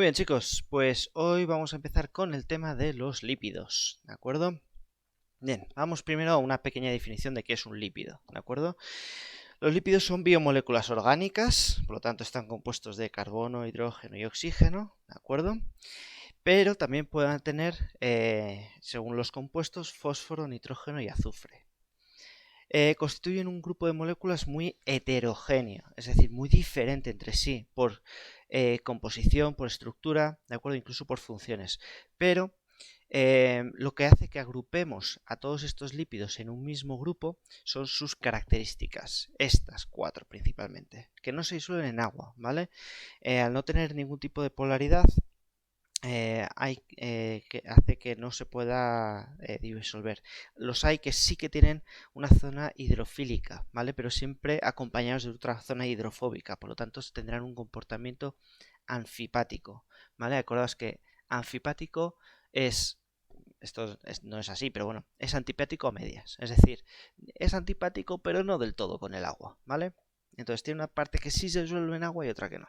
Muy bien, chicos, pues hoy vamos a empezar con el tema de los lípidos, ¿de acuerdo? Bien, vamos primero a una pequeña definición de qué es un lípido, ¿de acuerdo? Los lípidos son biomoléculas orgánicas, por lo tanto están compuestos de carbono, hidrógeno y oxígeno, ¿de acuerdo? Pero también pueden tener, según los compuestos, fósforo, nitrógeno y azufre. Constituyen un grupo de moléculas muy heterogéneo, es decir, muy diferente entre sí por composición, por estructura, ¿de acuerdo? Incluso por funciones. Pero lo que hace que agrupemos a todos estos lípidos en un mismo grupo son sus características, estas cuatro principalmente, que no se disuelven en agua, ¿vale? Al no tener ningún tipo de polaridad, que hace que no se pueda disolver. Los hay que sí que tienen una zona hidrofílica, ¿vale? Pero siempre acompañados de otra zona hidrofóbica, por lo tanto tendrán un comportamiento anfipático, ¿vale? Acordaos que anfipático no es así, pero bueno, es antipático a medias, es decir, es antipático pero no del todo con el agua, ¿vale? Entonces tiene una parte que sí se disuelve en agua y otra que no.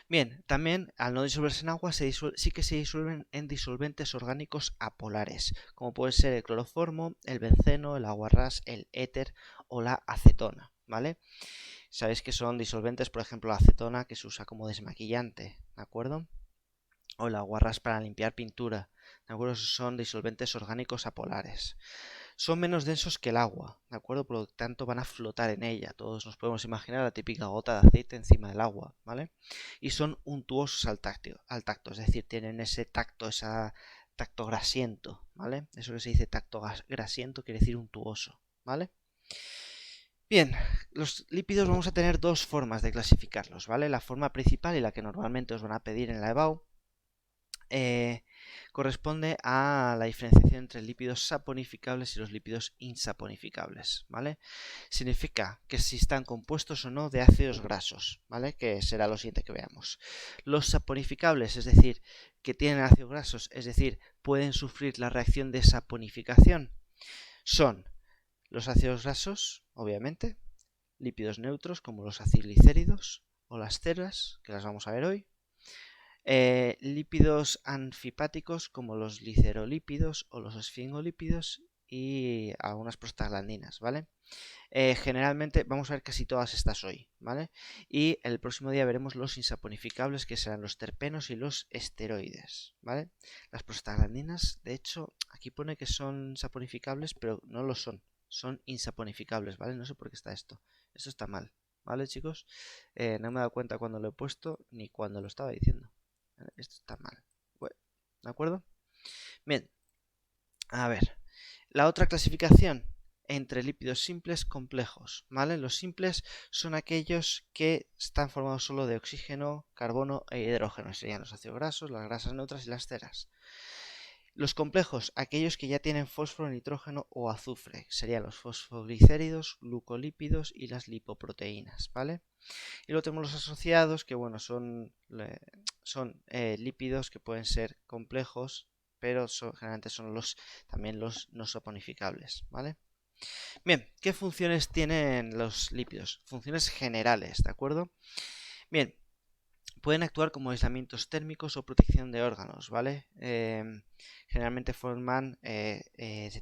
Bien, también al no disolverse en agua sí que se disuelven en disolventes orgánicos apolares, como puede ser el cloroformo, el benceno, el aguarrás, el éter o la acetona, ¿vale? Sabéis que son disolventes, por ejemplo, la acetona que se usa como desmaquillante, ¿de acuerdo? O el aguarrás para limpiar pintura, ¿de acuerdo? Son disolventes orgánicos apolares. Son menos densos que el agua, ¿de acuerdo? Por lo tanto van a flotar en ella. Todos nos podemos imaginar la típica gota de aceite encima del agua, ¿vale? Y son untuosos al tacto, es decir, tienen ese tacto grasiento, ¿vale? Eso que se dice tacto grasiento quiere decir untuoso, ¿vale? Bien, los lípidos vamos a tener dos formas de clasificarlos, ¿vale? La forma principal y la que normalmente os van a pedir en la EBAU corresponde a la diferenciación entre lípidos saponificables y los lípidos insaponificables, ¿vale? Significa que si están compuestos o no de ácidos grasos, ¿vale? Que será lo siguiente que veamos. Los saponificables, es decir, que tienen ácidos grasos, es decir, pueden sufrir la reacción de saponificación, son los ácidos grasos, obviamente, lípidos neutros como los acilglicéridos o las ceras, que las vamos a ver hoy, lípidos anfipáticos como los glicerolípidos o los esfingolípidos y algunas prostaglandinas, ¿vale? Generalmente vamos a ver casi todas estas hoy, ¿vale? Y el próximo día veremos los insaponificables, que serán los terpenos y los esteroides, ¿vale? Las prostaglandinas, de hecho, aquí pone que son saponificables, pero no lo son, son insaponificables, ¿vale? No sé por qué está esto, esto está mal, ¿vale, chicos? No me he dado cuenta cuando lo he puesto ni cuando lo estaba diciendo. Esto está mal. Bueno, ¿de acuerdo? Bien, a ver. La otra clasificación entre lípidos simples complejos, ¿vale? Los simples son aquellos que están formados solo de oxígeno, carbono e hidrógeno. Serían los ácidos grasos, las grasas neutras y las ceras. Los complejos, aquellos que ya tienen fósforo, nitrógeno o azufre. Serían los fosfoglicéridos, glucolípidos y las lipoproteínas, ¿vale? Y luego tenemos los asociados, que bueno, son lípidos que pueden ser complejos, pero generalmente son también los no saponificables, ¿vale? Bien, ¿qué funciones tienen los lípidos? Funciones generales, ¿de acuerdo? Bien, pueden actuar como aislamientos térmicos o protección de órganos, ¿vale? Generalmente forman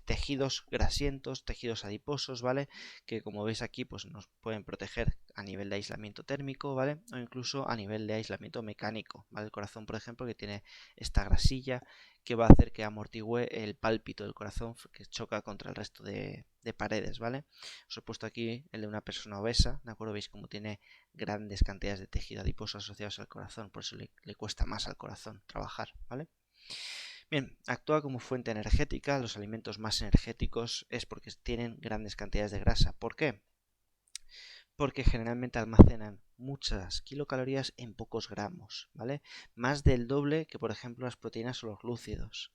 tejidos grasientos, tejidos adiposos, ¿vale? Que como veis aquí, pues nos pueden proteger a nivel de aislamiento térmico, ¿vale? O incluso a nivel de aislamiento mecánico, ¿vale? El corazón, por ejemplo, que tiene esta grasilla que va a hacer que amortigüe el pálpito del corazón que choca contra el resto de paredes, ¿vale? Os he puesto aquí el de una persona obesa, ¿de acuerdo? Veis cómo tiene grandes cantidades de tejido adiposo asociados al corazón, por eso le cuesta más al corazón trabajar, ¿vale? Bien, actúa como fuente energética. Los alimentos más energéticos es porque tienen grandes cantidades de grasa. ¿Por qué? Porque generalmente almacenan muchas kilocalorías en pocos gramos, ¿vale? Más del doble que, por ejemplo, las proteínas o los glúcidos.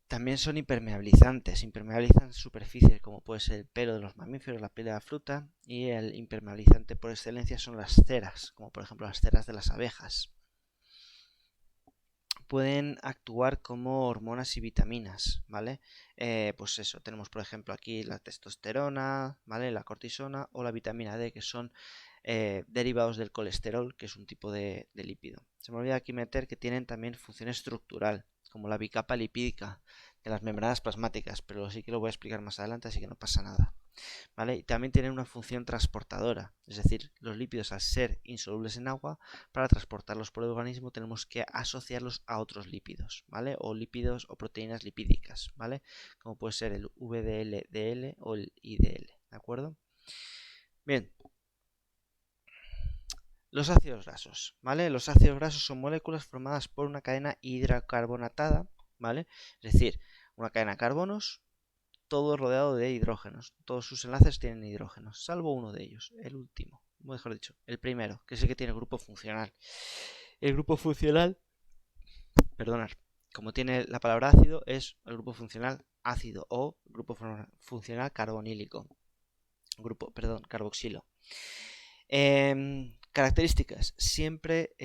También son impermeabilizantes, impermeabilizan superficies como puede ser el pelo de los mamíferos, la piel de la fruta, y el impermeabilizante por excelencia son las ceras, como por ejemplo las ceras de las abejas. Pueden actuar como hormonas y vitaminas, ¿vale? Pues eso, tenemos por ejemplo aquí la testosterona, ¿vale? La cortisona o la vitamina D, que son derivados del colesterol, que es un tipo de lípido. Se me olvida aquí meter que tienen también función estructural, como la bicapa lipídica de las membranas plasmáticas, pero sí que lo voy a explicar más adelante, así que no pasa nada. ¿Vale? Y también tienen una función transportadora, es decir, los lípidos, al ser insolubles en agua, para transportarlos por el organismo tenemos que asociarlos a otros lípidos, ¿vale? O lípidos o proteínas lipídicas, ¿vale? Como puede ser el VDL-DL o el IDL, ¿de acuerdo? Bien. Los ácidos grasos, ¿vale? Los ácidos grasos son moléculas formadas por una cadena hidrocarbonatada, ¿vale? Es decir, una cadena de carbonos, todo rodeado de hidrógenos. Todos sus enlaces tienen hidrógenos, salvo uno de ellos, el último, mejor dicho, el primero, que es el que tiene grupo funcional. El grupo funcional, perdonad, como tiene la palabra ácido, es el grupo funcional ácido o grupo funcional carbonílico. Carboxilo. Características. Siempre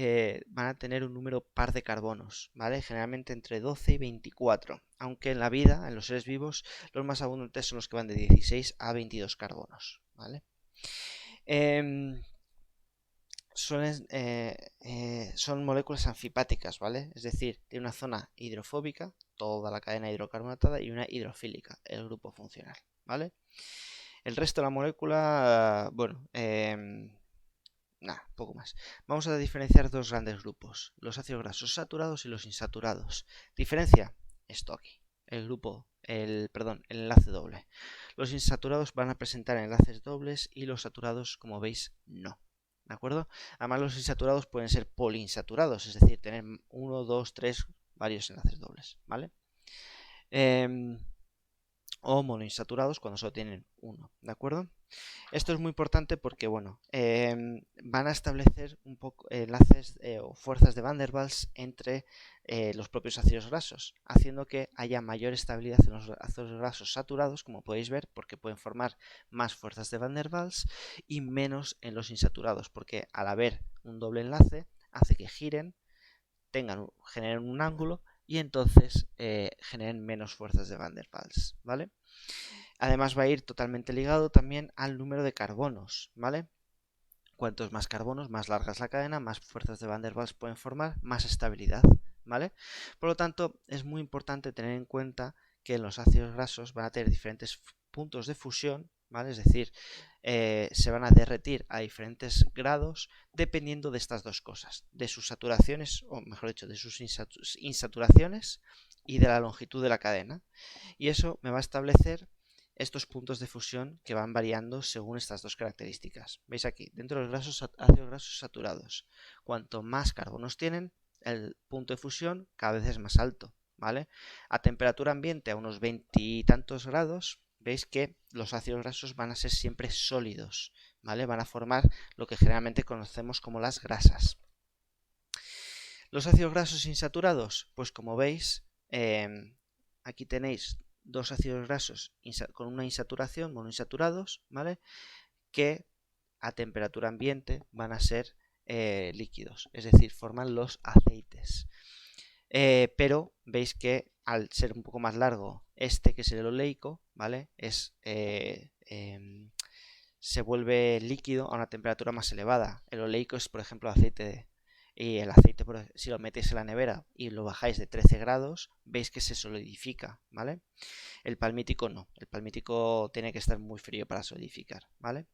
van a tener un número par de carbonos, ¿vale? Generalmente entre 12 y 24. Aunque en la vida, en los seres vivos, los más abundantes son los que van de 16 a 22 carbonos, ¿vale? Son moléculas anfipáticas, ¿vale? Es decir, tiene una zona hidrofóbica, toda la cadena hidrocarbonatada, y una hidrofílica, el grupo funcional, ¿vale? El resto de la molécula, bueno, nada, poco más. Vamos a diferenciar dos grandes grupos, los ácidos grasos saturados y los insaturados. Diferencia, esto aquí, el enlace doble. Los insaturados van a presentar enlaces dobles y los saturados, como veis, no. ¿De acuerdo? Además, los insaturados pueden ser poliinsaturados, es decir, tener 1, 2, 3, varios enlaces dobles, ¿vale? O monoinsaturados cuando solo tienen uno, ¿de acuerdo? Esto es muy importante porque, bueno, van a establecer un poco enlaces o fuerzas de Van der Waals entre los propios ácidos grasos, haciendo que haya mayor estabilidad en los ácidos grasos saturados, como podéis ver, porque pueden formar más fuerzas de Van der Waals, y menos en los insaturados, porque al haber un doble enlace hace que giren, generen un ángulo y entonces generen menos fuerzas de Van der Waals, ¿vale? Además va a ir totalmente ligado también al número de carbonos, ¿vale? Cuantos más carbonos, más larga es la cadena, más fuerzas de Van der Waals pueden formar, más estabilidad, ¿vale? Por lo tanto, es muy importante tener en cuenta que los ácidos grasos van a tener diferentes puntos de fusión, ¿vale? Es decir, se van a derretir a diferentes grados dependiendo de estas dos cosas, de sus saturaciones, o mejor dicho, de sus insaturaciones y de la longitud de la cadena. Y eso me va a establecer estos puntos de fusión que van variando según estas dos características. Veis aquí, dentro de los ácidos grasos saturados, cuanto más carbonos tienen, el punto de fusión cada vez es más alto, ¿vale? A temperatura ambiente, a unos 20 y tantos grados, veis que los ácidos grasos van a ser siempre sólidos, ¿vale? Van a formar lo que generalmente conocemos como las grasas. Los ácidos grasos insaturados, pues como veis, aquí tenéis dos ácidos grasos con una insaturación, monoinsaturados, ¿vale? Que a temperatura ambiente van a ser líquidos, es decir, forman los aceites. Pero veis que al ser un poco más largo, que es el oleico, ¿vale? Se vuelve líquido a una temperatura más elevada. El oleico es, por ejemplo, aceite y el aceite, si lo metéis en la nevera y lo bajáis de 13 grados, veis que se solidifica, ¿vale? El palmítico no, el palmítico tiene que estar muy frío para solidificar, ¿vale?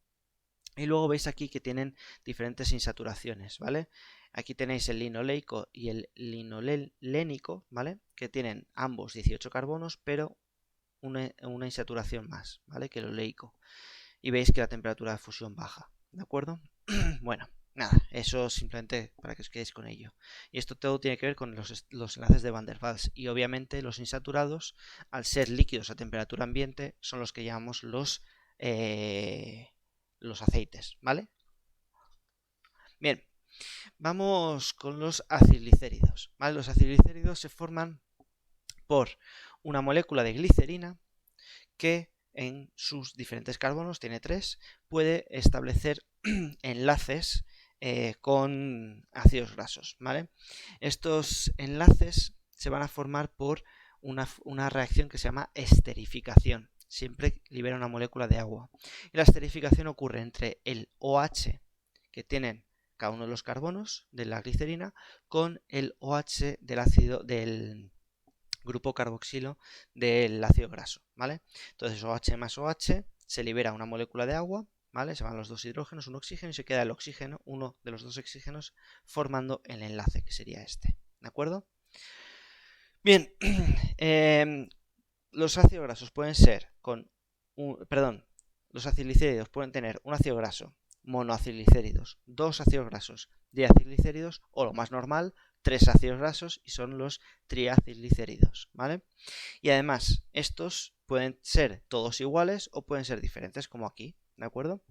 Y luego veis aquí que tienen diferentes insaturaciones, ¿vale? Aquí tenéis el linoleico y el linolénico, ¿vale? Que tienen ambos 18 carbonos, pero una insaturación más, ¿vale? Que el oleico. Y veis que la temperatura de fusión baja, ¿de acuerdo? Bueno, nada, eso simplemente para que os quedéis con ello. Y esto todo tiene que ver con los enlaces de Van der Waals. Y obviamente los insaturados, al ser líquidos a temperatura ambiente, son los que llamamos los aceites, ¿vale? Bien, vamos con los acilglicéridos, ¿vale? Los acilglicéridos se forman por una molécula de glicerina que en sus diferentes carbonos, tiene 3, puede establecer enlaces con ácidos grasos, ¿vale? Estos enlaces se van a formar por una reacción que se llama esterificación. Siempre libera una molécula de agua. Y la esterificación ocurre entre el OH que tienen cada uno de los carbonos de la glicerina con el OH del grupo carboxilo del ácido graso, ¿vale? Entonces OH más OH, se libera una molécula de agua, ¿vale? Se van los dos hidrógenos, un oxígeno y se queda el oxígeno, uno de los dos oxígenos, formando el enlace, que sería este, ¿de acuerdo? Bien, los ácidos grasos pueden ser los acilglicéridos pueden tener un ácido graso, monoacilglicéridos, dos ácidos grasos, diacilglicéridos o lo más normal, tres ácidos grasos y son los triacilglicéridos, ¿vale? Y además, estos pueden ser todos iguales o pueden ser diferentes, como aquí, ¿de acuerdo?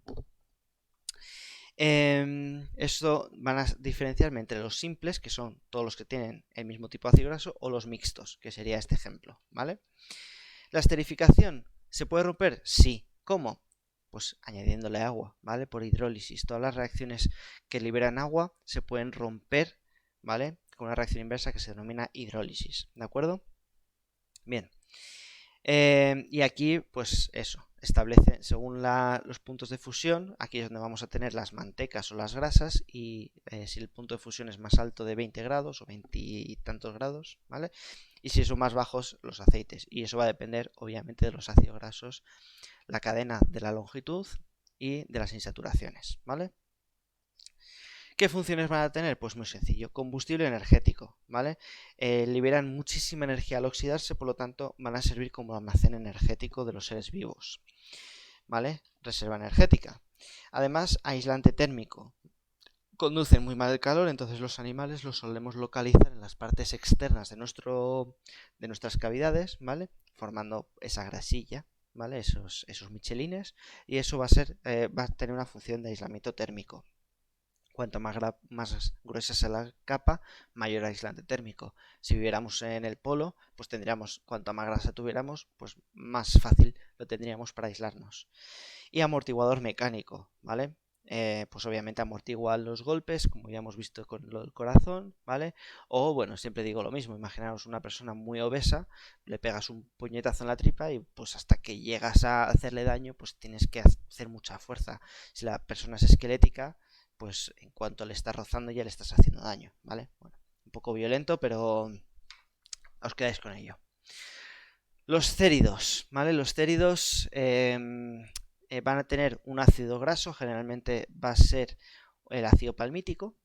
Esto van a diferenciarme entre los simples, que son todos los que tienen el mismo tipo de ácido graso, o los mixtos, que sería este ejemplo, ¿vale? ¿La esterificación se puede romper? Sí. ¿Cómo? Pues añadiéndole agua, ¿vale? Por hidrólisis. Todas las reacciones que liberan agua se pueden romper, ¿vale? Con una reacción inversa que se denomina hidrólisis, ¿de acuerdo? Bien. Y aquí, pues eso, establece según los puntos de fusión, aquí es donde vamos a tener las mantecas o las grasas, y si el punto de fusión es más alto de 20 grados o 20 y tantos grados, ¿vale? Y si son más bajos, los aceites, y eso va a depender obviamente de los ácidos grasos, la cadena de la longitud y de las insaturaciones, ¿vale? ¿Qué funciones van a tener? Pues muy sencillo, combustible energético, ¿vale? Liberan muchísima energía al oxidarse, por lo tanto van a servir como almacén energético de los seres vivos, ¿vale? Reserva energética. Además, aislante térmico. Conducen muy mal el calor, entonces los animales los solemos localizar en las partes externas de nuestras cavidades, ¿vale? Formando esa grasilla, ¿vale? Esos michelines, y eso va a tener una función de aislamiento térmico. Cuanto más gruesa sea la capa, mayor aislante térmico. Si viviéramos en el polo, pues tendríamos, cuanto más grasa tuviéramos, pues más fácil lo tendríamos para aislarnos. Y amortiguador mecánico, ¿vale? Pues obviamente amortigua los golpes, como ya hemos visto con lo del corazón, ¿vale? O bueno, siempre digo lo mismo, imaginaros una persona muy obesa, le pegas un puñetazo en la tripa y pues hasta que llegas a hacerle daño, pues tienes que hacer mucha fuerza. Si la persona es esquelética, pues en cuanto le estás rozando ya le estás haciendo daño, ¿vale? Bueno, un poco violento, pero os quedáis con ello. Los céridos, ¿vale? Los céridos van a tener un ácido graso, generalmente va a ser el ácido palmítico,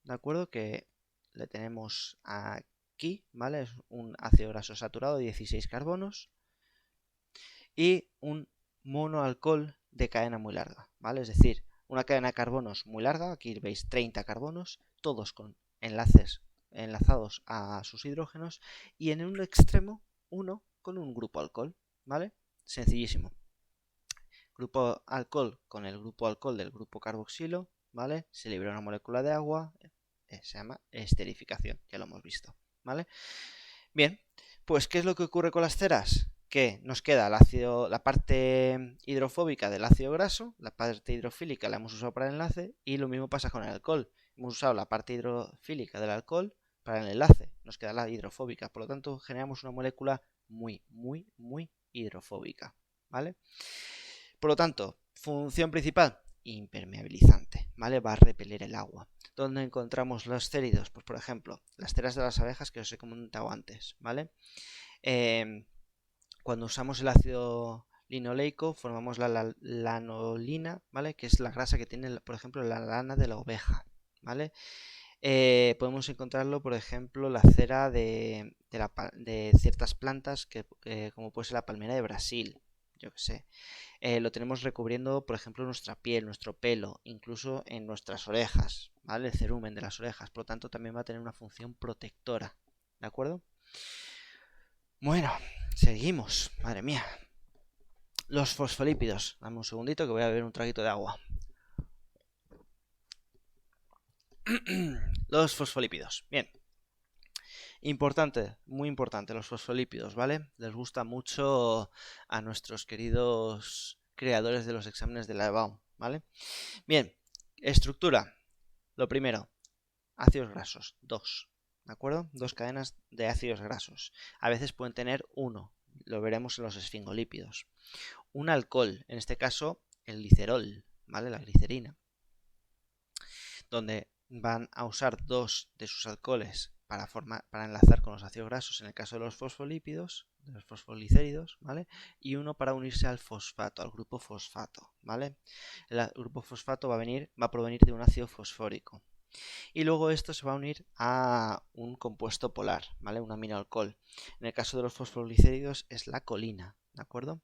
¿de acuerdo? Que le tenemos aquí, ¿vale? Es un ácido graso saturado de 16 carbonos y un monoalcohol de cadena muy larga, ¿vale? Es decir, una cadena de carbonos muy larga, aquí veis 30 carbonos, todos con enlazados a sus hidrógenos, y en un extremo uno con un grupo alcohol, ¿vale? Sencillísimo. Grupo alcohol con el grupo alcohol del grupo carboxilo, ¿vale? Se libera una molécula de agua, se llama esterificación, ya lo hemos visto, ¿vale? Bien, pues ¿qué es lo que ocurre con las ceras? Que nos queda la parte hidrofóbica del ácido graso, la parte hidrofílica la hemos usado para el enlace, y lo mismo pasa con el alcohol. Hemos usado la parte hidrofílica del alcohol para el enlace, nos queda la hidrofóbica, por lo tanto generamos una molécula muy, muy, muy hidrofóbica, ¿vale? Por lo tanto, función principal, impermeabilizante, ¿vale? Va a repeler el agua. ¿Dónde encontramos los céridos? Pues por ejemplo, las ceras de las abejas que os he comentado antes, ¿vale? Cuando usamos el ácido linoleico formamos la lanolina, ¿vale? Que es la grasa que tiene, por ejemplo, la lana de la oveja, ¿vale? Podemos encontrarlo, por ejemplo, la cera de ciertas plantas como puede ser la palmera de Brasil, yo que sé. Lo tenemos recubriendo, por ejemplo, nuestra piel, nuestro pelo, incluso en nuestras orejas, ¿vale? El cerumen de las orejas, por lo tanto también va a tener una función protectora, ¿de acuerdo? Bueno, seguimos, madre mía. Los fosfolípidos, dame un segundito que voy a beber un traguito de agua. Los fosfolípidos, bien. Importante, muy importante los fosfolípidos, ¿vale? Les gusta mucho a nuestros queridos creadores de los exámenes de la EBAU, ¿vale? Bien, estructura. Lo primero, ácidos grasos, 2, ¿de acuerdo? 2 cadenas de ácidos grasos. A veces pueden tener 1, lo veremos en los esfingolípidos. Un alcohol, en este caso el glicerol, ¿vale? La glicerina. donde van a usar 2 de sus alcoholes para enlazar con los ácidos grasos en el caso de los fosfolípidos, de los fosfolicéridos, ¿vale? Y uno para unirse al fosfato, al grupo fosfato, ¿vale? El grupo fosfato va a provenir de un ácido fosfórico. Y luego esto se va a unir a un compuesto polar, ¿vale? Un aminoalcohol. En el caso de los fosfolicéridos es la colina, ¿de acuerdo?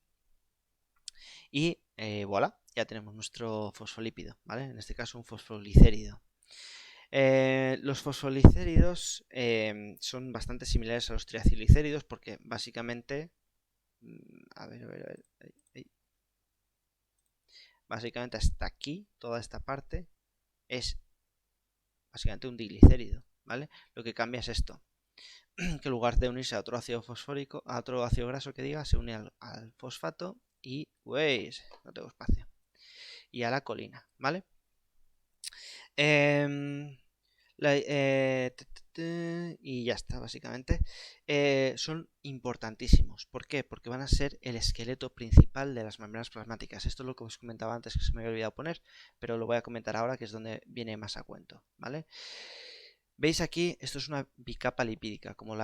Y voilà, ya tenemos nuestro fosfolípido, ¿vale? En este caso un fosfolicérido. Los fosfolicéridos son bastante similares a los triacilglicéridos porque básicamente, básicamente hasta aquí, toda esta parte es básicamente un diglicérido, ¿vale? Lo que cambia es esto, que en lugar de unirse a otro ácido fosfórico, a otro ácido graso que diga, se une al fosfato y, ¿veis? No tengo espacio. Y a la colina, ¿vale? Y ya está, básicamente. Son importantísimos. ¿Por qué? Porque van a ser el esqueleto principal de las membranas plasmáticas. Esto es lo que os comentaba antes, que se me había olvidado poner, pero lo voy a comentar ahora, que es donde viene más a cuento, ¿vale? Veis aquí, esto es una bicapa lipídica, como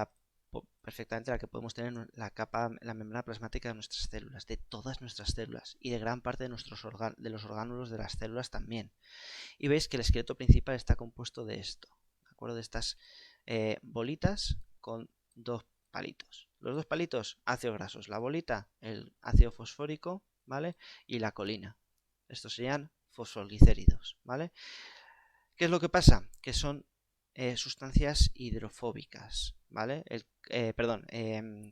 perfectamente la que podemos tener en la membrana plasmática de nuestras células, de todas nuestras células y de gran parte de los orgánulos de las células también. Y veis que el esqueleto principal está compuesto de esto, ¿de acuerdo? De estas bolitas con 2 palitos. Los 2 palitos, ácidos grasos. La bolita, el ácido fosfórico, ¿vale? Y la colina. Estos serían fosfolicéridos, ¿vale? ¿Qué es lo que pasa? Que son sustancias hidrofóbicas, ¿vale?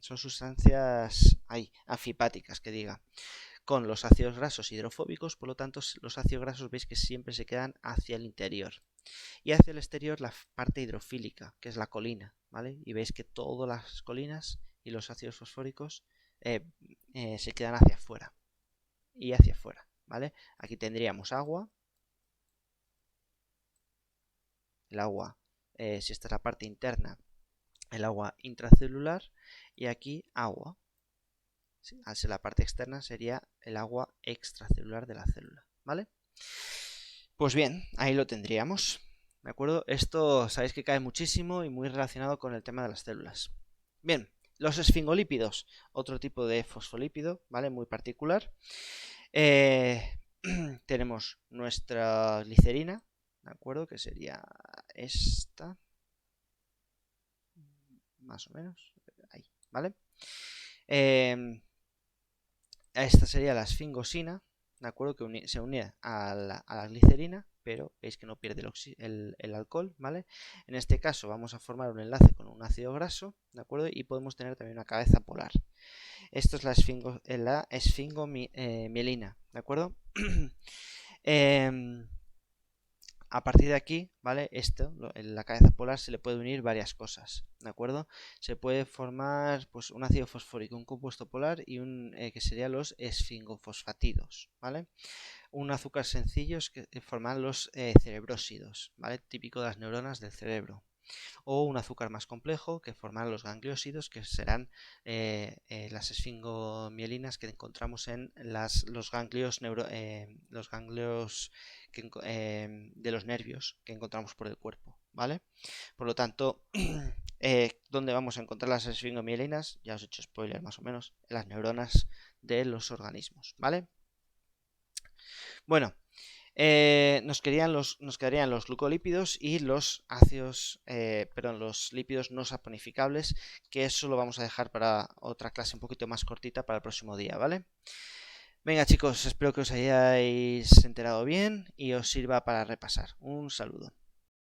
Son sustancias anfipáticas, que diga, con los ácidos grasos hidrofóbicos, por lo tanto los ácidos grasos veis que siempre se quedan hacia el interior y hacia el exterior la parte hidrofílica, que es la colina, ¿vale? Y veis que todas las colinas y los ácidos fosfóricos se quedan hacia afuera y hacia afuera, ¿vale? Aquí tendríamos agua, el agua, si esta es la parte interna, el agua intracelular, y aquí agua. Al ser la parte externa sería el agua extracelular de la célula, ¿vale? Pues bien, ahí lo tendríamos, ¿de acuerdo? Esto sabéis que cae muchísimo y muy relacionado con el tema de las células. Bien, los esfingolípidos, otro tipo de fosfolípido, ¿vale? Muy particular. Tenemos nuestra glicerina, ¿de acuerdo? Que sería esta, más o menos, ahí, ¿vale? Esta sería la esfingosina, ¿de acuerdo? Que se une a la glicerina, pero veis que no pierde el alcohol, ¿vale? En este caso vamos a formar un enlace con un ácido graso, ¿de acuerdo? Y podemos tener también una cabeza polar. Esto es la esfingomielina, ¿de acuerdo? A partir de aquí, ¿vale? En la cabeza polar se le puede unir varias cosas, ¿de acuerdo? Se puede formar pues, un ácido fosfórico, un compuesto polar y que serían los esfingofosfatidos, ¿vale? Un azúcar sencillos que forman los cerebrósidos, ¿vale? Típico de las neuronas del cerebro. O un azúcar más complejo que forman los gangliósidos, que serán las esfingomielinas que encontramos en los ganglios de los nervios que encontramos por el cuerpo, ¿vale? Por lo tanto, ¿dónde vamos a encontrar las esfingomielinas? Ya os he hecho spoiler más o menos, en las neuronas de los organismos, ¿vale? Bueno, nos quedarían los glucolípidos y los los lípidos no saponificables, que eso lo vamos a dejar para otra clase un poquito más cortita para el próximo día, ¿vale? Venga chicos, espero que os hayáis enterado bien y os sirva para repasar. Un saludo.